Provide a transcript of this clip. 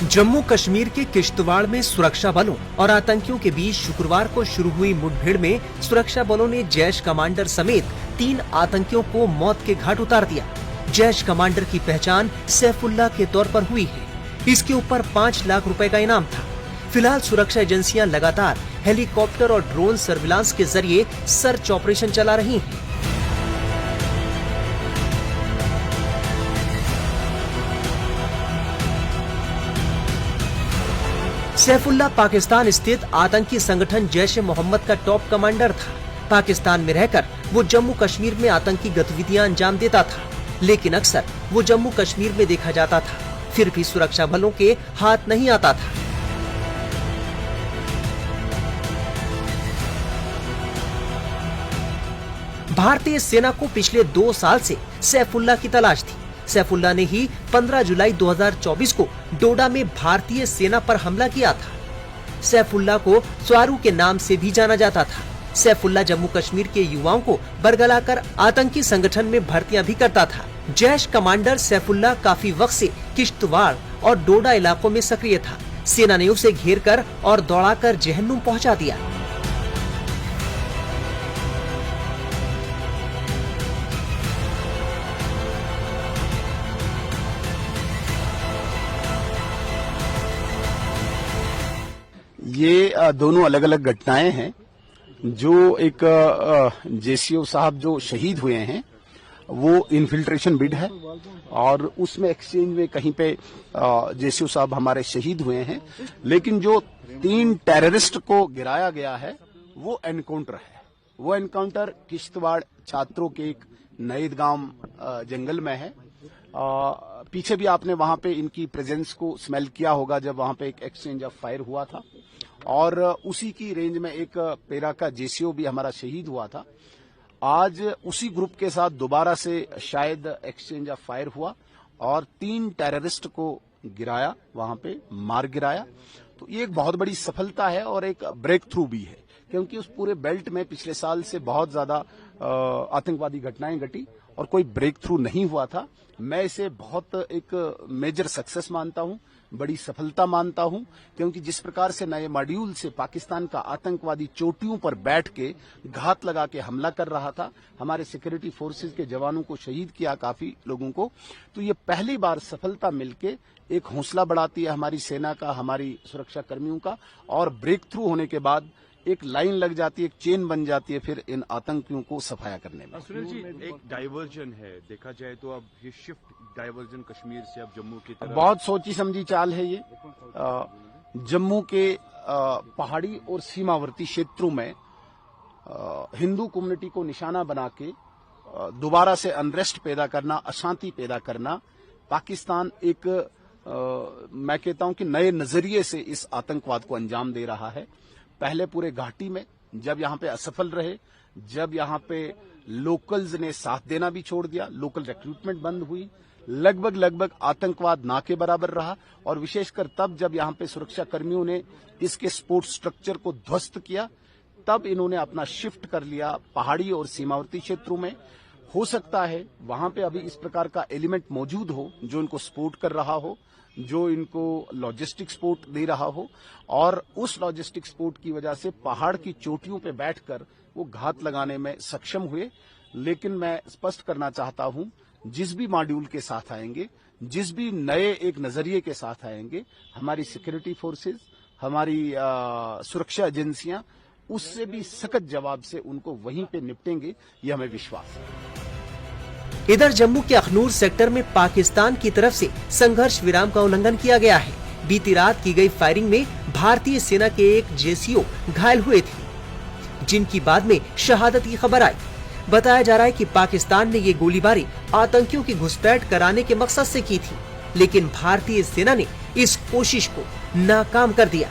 जम्मू कश्मीर के किश्तवाड़ में सुरक्षा बलों और आतंकियों के बीच शुक्रवार को शुरू हुई मुठभेड़ में सुरक्षा बलों ने जैश कमांडर समेत 3 आतंकियों को मौत के घाट उतार दिया। जैश कमांडर की पहचान सैफुल्लाह के तौर पर हुई है। इसके ऊपर 5 लाख रुपए का इनाम था। फिलहाल सुरक्षा एजेंसियां लगातार हेलीकॉप्टर और ड्रोन सर्विलांस के जरिए सर्च ऑपरेशन चला रही हैं। सैफुल्लाह पाकिस्तान स्थित आतंकी संगठन जैश ए मोहम्मद का टॉप कमांडर था। पाकिस्तान में रहकर वो जम्मू कश्मीर में आतंकी गतिविधियां अंजाम देता था, लेकिन अक्सर वो जम्मू कश्मीर में देखा जाता था, फिर भी सुरक्षा बलों के हाथ नहीं आता था। भारतीय सेना को पिछले 2 साल से सैफुल्लाह की तलाश थी। सैफुल्लाह ने ही 15 जुलाई 2024 को डोडा में भारतीय सेना पर हमला किया था। सैफुल्लाह को स्वारू के नाम से भी जाना जाता था। सैफुल्लाह जम्मू कश्मीर के युवाओं को बरगलाकर आतंकी संगठन में भर्तियां भी करता था। जैश कमांडर सैफुल्लाह काफी वक्त से किश्तवाड़ और डोडा इलाकों में सक्रिय था। सेना ने उसे घेर कर और दौड़ाकर जहन्नुम पहुंचा दिया। ये दोनों अलग अलग घटनाएं हैं। जो एक जेसीओ साहब जो शहीद हुए हैं वो इन्फिल्ट्रेशन बिड है और उसमें एक्सचेंज में कहीं पे जेसीओ साहब हमारे शहीद हुए हैं, लेकिन जो 3 टेररिस्ट को गिराया गया है वो एनकाउंटर है। वो एनकाउंटर किश्तवाड़ छात्रों के एक नईद गांव जंगल में है। पीछे भी आपने वहां पे इनकी प्रेजेंस को स्मेल किया होगा जब वहां पे एक एक्सचेंज ऑफ फायर हुआ था, और उसी की रेंज में एक पेरा का जेसीओ भी हमारा शहीद हुआ था। आज उसी ग्रुप के साथ दोबारा से शायद एक्सचेंज ऑफ फायर हुआ और 3 टेररिस्ट को गिराया, वहां पे मार गिराया। तो ये एक बहुत बड़ी सफलता है और एक ब्रेक थ्रू भी है, क्योंकि उस पूरे बेल्ट में पिछले साल से बहुत ज्यादा आतंकवादी घटनाएं घटी और कोई ब्रेक थ्रू नहीं हुआ था। मैं इसे बहुत एक मेजर सक्सेस मानता हूं, बड़ी सफलता मानता हूं, क्योंकि जिस प्रकार से नए मॉड्यूल से पाकिस्तान का आतंकवादी चोटियों पर बैठ के घात लगा के हमला कर रहा था, हमारे सिक्योरिटी फोर्सेस के जवानों को शहीद किया, काफी लोगों को। तो ये पहली बार सफलता मिलके एक हौसला बढ़ाती है हमारी सेना का, हमारी सुरक्षा कर्मियों का, और ब्रेक थ्रू होने के बाद एक लाइन लग जाती है, एक चेन बन जाती है फिर इन आतंकियों को सफाया करने में। सुनील जी, एक डाइवर्जन है, देखा जाए तो अब ये शिफ्ट डाइवर्जन कश्मीर से अब जम्मू की तरफ, बहुत सोची समझी चाल है ये। जम्मू के पहाड़ी और सीमावर्ती क्षेत्रों में हिंदू कम्युनिटी को निशाना बना के दोबारा से अनरेस्ट पैदा करना, अशांति पैदा करना, पाकिस्तान एक मैं कहता हूं कि नए नजरिए से इस आतंकवाद को अंजाम दे रहा है। पहले पूरे घाटी में जब यहां पे असफल रहे, जब यहां पे लोकल्स ने साथ देना भी छोड़ दिया, लोकल रिक्रूटमेंट बंद हुई, लगभग आतंकवाद ना के बराबर रहा, और विशेषकर तब जब यहां पे सुरक्षा कर्मियों ने इसके सपोर्ट स्ट्रक्चर को ध्वस्त किया, तब इन्होंने अपना शिफ्ट कर लिया पहाड़ी और सीमावर्ती क्षेत्रों में। हो सकता है वहां पे अभी इस प्रकार का एलिमेंट मौजूद हो जो इनको सपोर्ट कर रहा हो, जो इनको लॉजिस्टिक सपोर्ट दे रहा हो, और उस लॉजिस्टिक सपोर्ट की वजह से पहाड़ की चोटियों पे बैठकर वो घात लगाने में सक्षम हुए। लेकिन मैं स्पष्ट करना चाहता हूं, जिस भी मॉड्यूल के साथ आएंगे, जिस भी नए एक नजरिए के साथ आएंगे, हमारी सिक्योरिटी फोर्सेस, हमारी सुरक्षा एजेंसियां उससे भी सख्त जवाब से उनको वहीं पे निपटेंगे, ये हमें विश्वास है। इधर जम्मू के अखनूर सेक्टर में पाकिस्तान की तरफ से संघर्ष विराम का उल्लंघन किया गया है। बीती रात की गई फायरिंग में भारतीय सेना के एक जेसीओ घायल हुए थे, जिनकी बाद में शहादत की खबर आई। बताया जा रहा है कि पाकिस्तान ने ये गोलीबारी आतंकियों की घुसपैठ कराने के मकसद से की थी, लेकिन भारतीय सेना ने इस कोशिश को नाकाम कर दिया।